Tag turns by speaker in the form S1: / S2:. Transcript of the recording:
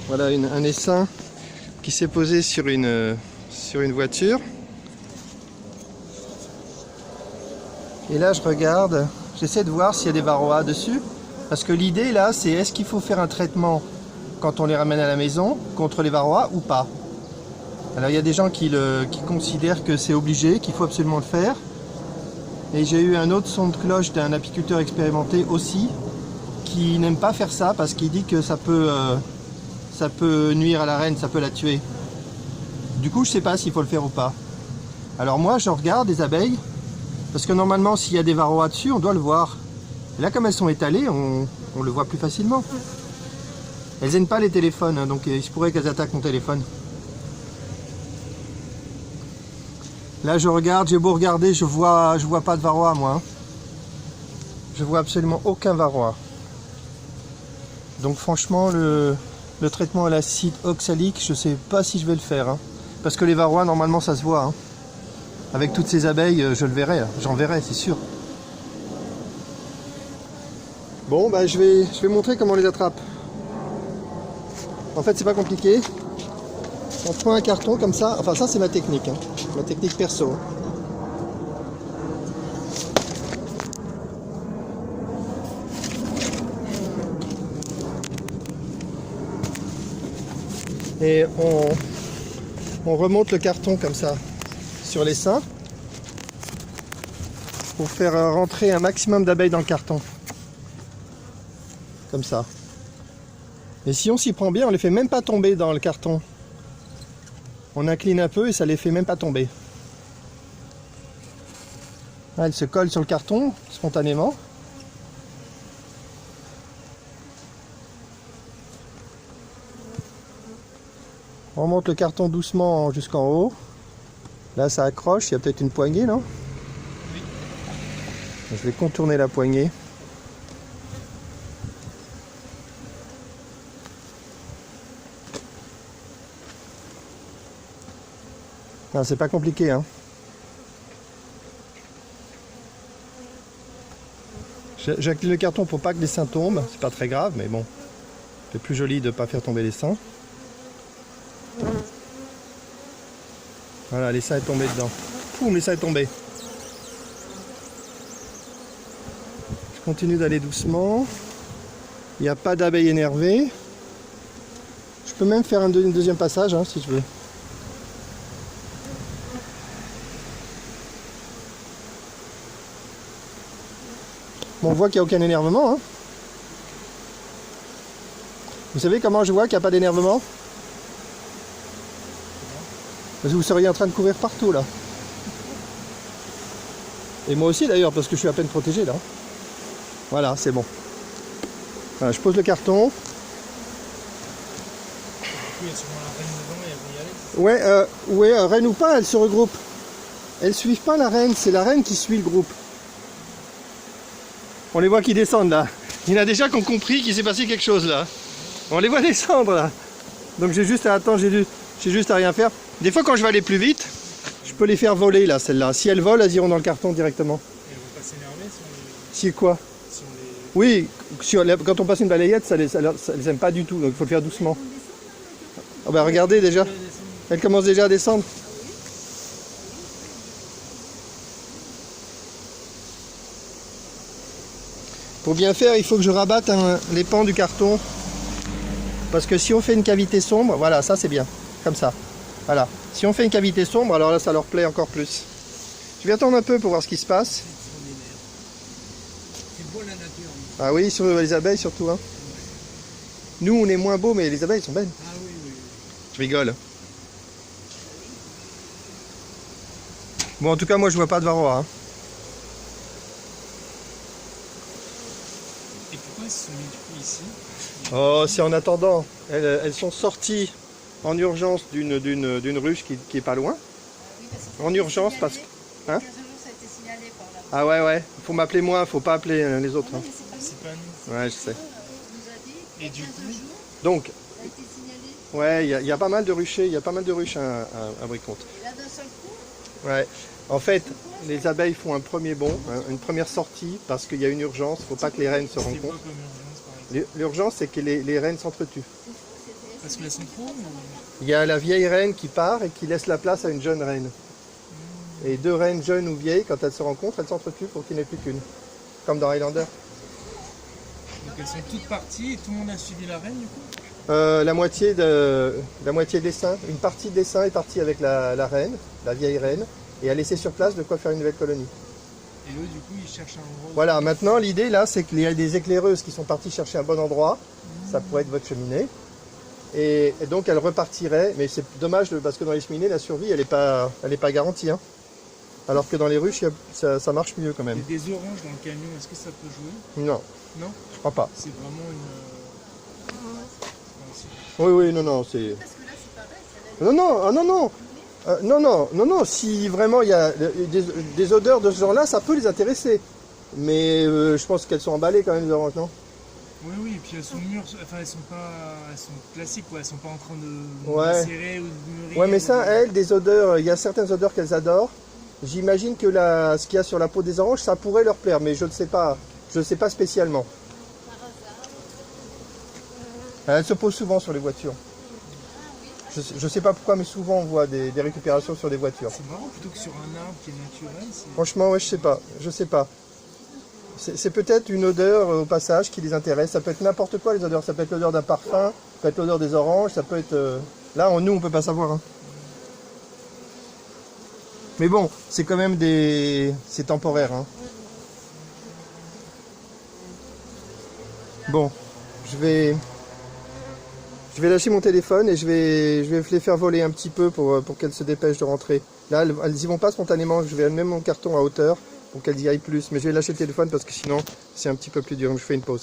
S1: Voilà un essaim qui s'est posé sur une voiture. Et là je regarde, j'essaie de voir s'il y a des varroas dessus. Parce que l'idée là c'est est-ce qu'il faut faire un traitement quand on les ramène à la maison contre les varroas ou pas. Alors il y a des gens qui considèrent que c'est obligé, qu'il faut absolument le faire. Et j'ai eu un autre son de cloche d'un apiculteur expérimenté aussi qui n'aime pas faire ça parce qu'il dit que ça peut nuire à la reine, ça peut la tuer. Du coup je sais pas s'il faut le faire ou pas. Alors moi je regarde les abeilles parce que normalement s'il y a des varroas dessus on doit le voir. Et là comme elles sont étalées on le voit plus facilement. Elles n'aiment pas les téléphones hein, donc il se pourrait qu'elles attaquent mon téléphone. Là je regarde, j'ai beau regarder, je vois pas de varroa moi. Hein. Je vois absolument aucun varroa. Donc franchement le traitement à l'acide oxalique, je sais pas si je vais le faire. Hein. Parce que les varrois normalement ça se voit. Hein. Avec toutes ces abeilles, je le verrai, j'en verrai, c'est sûr. Bon bah je vais montrer comment on les attrape. En fait c'est pas compliqué. On prend un carton comme ça, enfin ça c'est ma technique, hein. Ma technique perso. Et on remonte le carton comme ça sur les seins pour faire rentrer un maximum d'abeilles dans le carton. Comme ça. Et si on s'y prend bien, on les fait même pas tomber dans le carton. On incline un peu et ça les fait même pas tomber. Là, elles se collent sur le carton spontanément. On remonte le carton doucement jusqu'en haut. Là ça accroche, il y a peut-être une poignée, non? Oui. Je vais contourner la poignée. Non, c'est pas compliqué, hein. J'incline le carton pour pas que les seins tombent, c'est pas très grave, mais bon, c'est plus joli de pas faire tomber les seins. Voilà, les seins est tombé dedans. Poum, les seins est tombé. Je continue d'aller doucement. Il n'y a pas d'abeilles énervées. Je peux même faire un deuxième passage, hein, si je veux. Bon, on voit qu'il n'y a aucun énervement. Hein. Vous savez comment je vois qu'il n'y a pas d'énervement? Parce que vous seriez en train de courir partout là. Et moi aussi d'ailleurs, parce que je suis à peine protégé là. Voilà, c'est bon. Voilà, je pose le carton. Ouais, reine ou pas, elles se regroupent. Elles suivent pas la reine, c'est la reine qui suit le groupe. On les voit qui descendent là. Il y en a déjà qui ont compris qu'il s'est passé quelque chose là. On les voit descendre là. Donc j'ai juste à attendre, j'ai juste à rien faire. Des fois quand je vais aller plus vite, je peux les faire voler là, celles-là. Si elles volent, elles iront dans le carton directement.
S2: Et elles vont pas s'énerver
S1: si quoi si on les... Oui, quand on passe une balayette, ça les aime pas du tout, donc il faut le faire doucement. Oh bah regardez déjà, elles commencent déjà à descendre. Pour bien faire, il faut que je rabatte les pans du carton. Parce que si on fait une cavité sombre, voilà, ça c'est bien, comme ça. Voilà. Si on fait une cavité sombre, alors là ça leur plaît encore plus. Je vais attendre un peu pour voir ce qui se passe.
S2: C'est beau la nature.
S1: Ah oui, sur les abeilles surtout. Hein. Nous on est moins beaux, mais les abeilles sont belles.
S2: Ah oui, oui.
S1: Je rigole. Bon, en tout cas, moi je vois pas de varroa. Hein.
S2: Et pourquoi elles se sont mis du coup ici?
S1: Oh, c'est en attendant. Elles sont sorties en urgence d'une ruche qui est pas loin. En urgence parce que... Hein? Ah ouais, faut m'appeler moi, faut pas appeler les autres. Hein.
S2: C'est pas nous.
S1: Ouais, je sais.
S2: Et du coup...
S1: Donc, ouais, il y a pas mal de ruchers, il y a pas mal de ruches à Briconte.
S3: Et là d'un seul coup?
S1: Ouais. En fait, les abeilles font un premier bond, une première sortie, parce qu'il y a une urgence, faut pas que les reines se rencontrent. L'urgence, c'est que les reines s'entretuent.
S2: Parce qu'elles sont trop
S1: Il y a la vieille reine qui part et qui laisse la place à une jeune reine. Et deux reines jeunes ou vieilles, quand elles se rencontrent, elles s'entretuent pour qu'il n'y en ait plus qu'une. Comme dans Highlander.
S2: Donc elles sont toutes parties et tout le monde a suivi la reine du coup?
S1: La moitié des saints, une partie des saints est partie avec la reine, la vieille reine, et a laissé sur place de quoi faire une nouvelle colonie.
S2: Et eux du coup ils cherchent un endroit.
S1: Voilà, maintenant l'idée là c'est qu'il y a des éclaireuses qui sont parties chercher un bon endroit, ça pourrait être votre cheminée, et donc elles repartiraient, mais c'est dommage parce que dans les cheminées la survie elle est pas garantie, hein. Alors que dans les ruches ça marche mieux quand même.
S2: Il y a des oranges dans le camion, est-ce que ça peut jouer?
S1: Non,
S2: Non?
S1: je crois pas.
S2: C'est vraiment une...
S1: Oui, non, c'est... Non, si vraiment il y a des odeurs de ce genre-là, ça peut les intéresser. Mais je pense qu'elles sont emballées quand même, les oranges, non?
S2: Oui, et puis elles sont mûres, enfin elles sont classiques quoi, elles sont pas en train de
S1: Ouais.
S2: macérer ou de mûrir.
S1: Ouais, mais ça, elles, des odeurs, il y a certaines odeurs qu'elles adorent. J'imagine que ce qu'il y a sur la peau des oranges, ça pourrait leur plaire, mais je ne sais pas spécialement. Elles se posent souvent sur les voitures. Je ne sais pas pourquoi, mais souvent on voit des récupérations sur des voitures.
S2: C'est marrant, plutôt que sur un arbre qui est naturel.
S1: Franchement, ouais, je sais pas. C'est peut-être une odeur au passage qui les intéresse. Ça peut être n'importe quoi les odeurs. Ça peut être l'odeur d'un parfum, ça peut être l'odeur des oranges, ça peut être... Là, nous, on peut pas savoir. Hein. Mais bon, c'est quand même c'est temporaire. Hein. Bon, je vais lâcher mon téléphone et je vais les faire voler un petit peu pour qu'elles se dépêchent de rentrer. Là, elles y vont pas spontanément. Je vais mettre mon carton à hauteur pour qu'elles y aillent plus. Mais je vais lâcher le téléphone parce que sinon, c'est un petit peu plus dur. Je fais une pause.